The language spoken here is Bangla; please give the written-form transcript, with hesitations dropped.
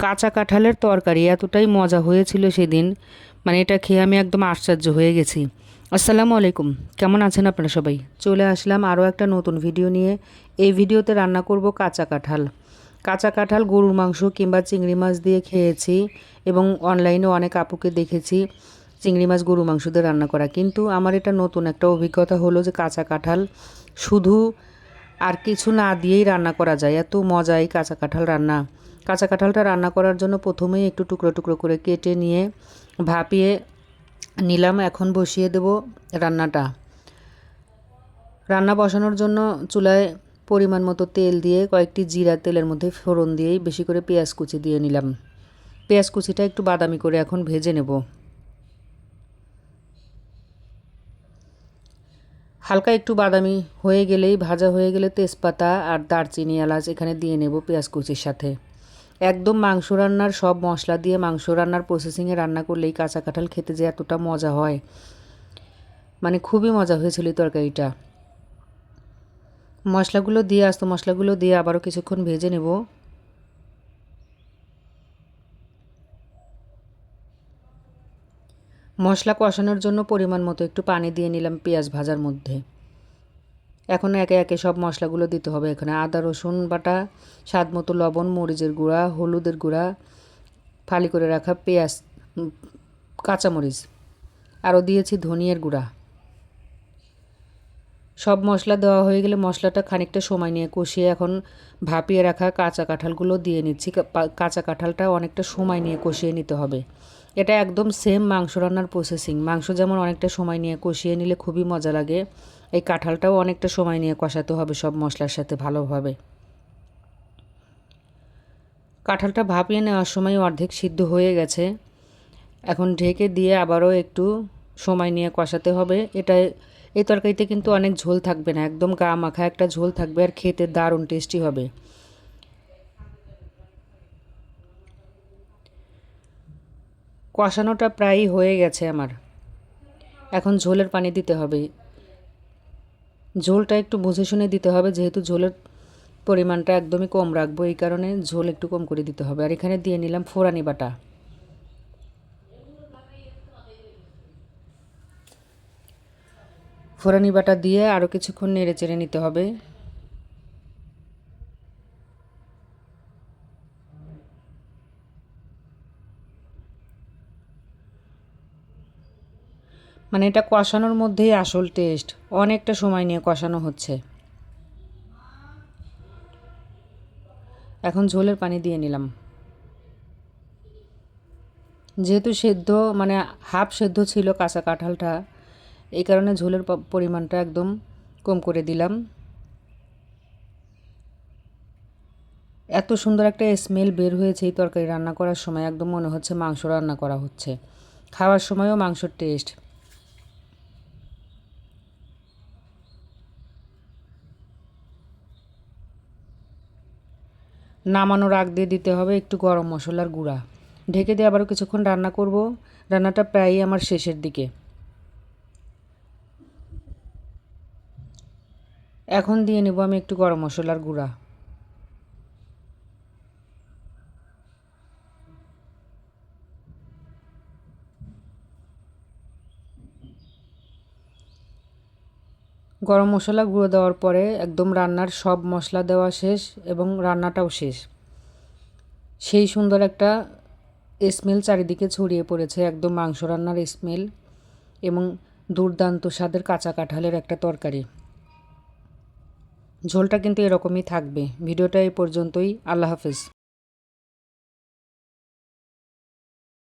কাঁচা কাঁঠালের তরকারি এতটাই মজা হয়েছিল সেদিন, মানে এটা খেয়ে আমি একদম আশ্চর্য হয়ে গেছি। আসসালামু আলাইকুম, কেমন আছেন আপনারা সবাই? চলে আসলাম আরও একটা নতুন ভিডিও নিয়ে। এই ভিডিওতে রান্না করব কাঁচা কাঁঠাল। কাঁচা কাঁঠাল গরুর মাংস কিংবা চিংড়ি মাছ দিয়ে খেয়েছি, এবং অনলাইনে অনেক আপুকে দেখেছি চিংড়ি মাছ গরু মাংস দিয়ে রান্না করা। কিন্তু আমার এটা নতুন একটা অভিজ্ঞতা হলো যে কাঁচা কাঁঠাল শুধু আর কিছু না দিয়েই রান্না করা যায়। এত মজা এই কাঁচা কাঁঠাল রান্না। কাঁচা কাঁঠালটা রান্না করার জন্য প্রথমেই একটু টুকরো টুকরো করে কেটে নিয়ে ভাপিয়ে নিলাম। এখন বসিয়ে দেব রান্নাটা। রান্না বসানোর জন্য চুলায় পরিমাণ মতো তেল দিয়ে কয়েকটি জিরা তেলের মধ্যে ফোড়ন দিয়েই বেশি করে পেঁয়াজ কুচি দিয়ে নিলাম। পেঁয়াজ কুচিটা একটু বাদামি করে এখন ভেজে নেব। হালকা একটু বাদামি হয়ে গেলেই, ভাজা হয়ে গেলে তেজপাতা আর দারচিনি এলাচ এখানে দিয়ে নেব পেঁয়াজ কুচির সাথে। একদম মাংস রান্নার সব মশলা দিয়ে মাংস রান্নার প্রসেসিংয়ে রান্না করলেই কাঁচা কাঁঠাল খেতে যে এতটা মজা হয়, মানে খুবই মজা হয়েছিল এই তরকারিটা। মশলাগুলো দিয়ে আবারও কিছুক্ষণ ভেজে নেব। মশলা কষানোর জন্য পরিমাণ মতো একটু পানি দিয়ে নিলাম পেঁয়াজ ভাজার মধ্যে। এখন একে একে সব মশলাগুলো দিতে হবে। এখানে আদা রসুন বাটা, স্বাদ মতো লবণ, মরিচের গুঁড়া, হলুদের গুঁড়া, ফালি করে রাখা পেঁয়াজ, কাঁচামরিচ, আরও দিয়েছি ধনিয়ার গুঁড়া। সব মশলা দেওয়া হয়ে গেলে মশলাটা খানিকটা সময় নিয়ে কষিয়ে এখন ভাপিয়ে রাখা কাঁচা কাঁঠালগুলো দিয়ে নিচ্ছি। কাঁচা কাঁঠালটা অনেকটা সময় নিয়ে কষিয়ে নিতে হবে। এটা একদম সেম মাংস রান্নার প্রসেসিং। মাংস যেমন অনেকটা সময় নিয়ে কষিয়ে নিলে খুবই মজা লাগে, এই কাঁঠালটাও অনেকটা সময় নিয়ে কষাতে হবে সব মশলার সাথে ভালোভাবে। কাঁঠালটা ভাপিয়ে নেওয়ার সময় অর্ধেক সিদ্ধ হয়ে গেছে। এখন ঢেকে দিয়ে আবারও একটু সময় নিয়ে কষাতে হবে। এই তরকারিতে কিন্তু অনেক ঝোল থাকবে না, একদম গা মাখা একটা ঝোল থাকবে, আর খেতে দারুণ টেস্টি হবে। কষানোটা প্রায়ই হয়ে গেছে আমার। এখন ঝোলের পানি দিতে হবে। ঝোলটা একটু বুঝে শুনে দিতে হবে, যেহেতু ঝোলের পরিমাণটা একদমই কম রাখবো, এই কারণে ঝোল একটু কম করে দিতে হবে। আর এখানে দিয়ে নিলাম ফোড়ানি বাটা। ফোড়ানি বাটা দিয়ে আরও কিছুক্ষণ নেড়ে চেড়ে নিতে হবে। মানে এটা কষানোর মধ্যেই আসল টেস্ট। অনেকটা সময় নিয়ে কষানো হচ্ছে। এখন ঝোলের পানি দিয়ে নিলাম। যেহেতু সেদ্ধ, মানে হাফ সেদ্ধ ছিল কাঁচা কাঁঠালটা, এই কারণে ঝোলের পরিমাণটা একদম কম করে দিলাম। এত সুন্দর একটা স্মেল বের হয়েছে এই তরকারি রান্না করার সময়, একদম মনে হচ্ছে মাংস রান্না করা হচ্ছে। খাওয়ার সময়ও মাংসর টেস্ট। নামানোর আগ দিয়ে দিতে হবে একটু গরম মশলার গুঁড়া। ঢেকে দিয়ে আবারও কিছুক্ষণ রান্না করব। রান্নাটা প্রায়ই আমার শেষের দিকে। এখন দিয়ে নেব আমি একটু গরম মশলার গুঁড়া। গরম মশলা গুঁড়ো দেওয়ার পরে একদম রান্নার সব মশলা দেওয়া শেষ এবং রান্নাটাও শেষ। সেই সুন্দর একটা স্মেল চারিদিকে ছড়িয়ে পড়েছে, একদম মাংস রান্নার স্মেল, এবং দুর্দান্ত স্বাদের কাঁচা কাঁঠালের একটা তরকারি। ঝোলটা কিন্তু এরকমই থাকবে। ভিডিওটা এই পর্যন্তই। আল্লাহ হাফেজ।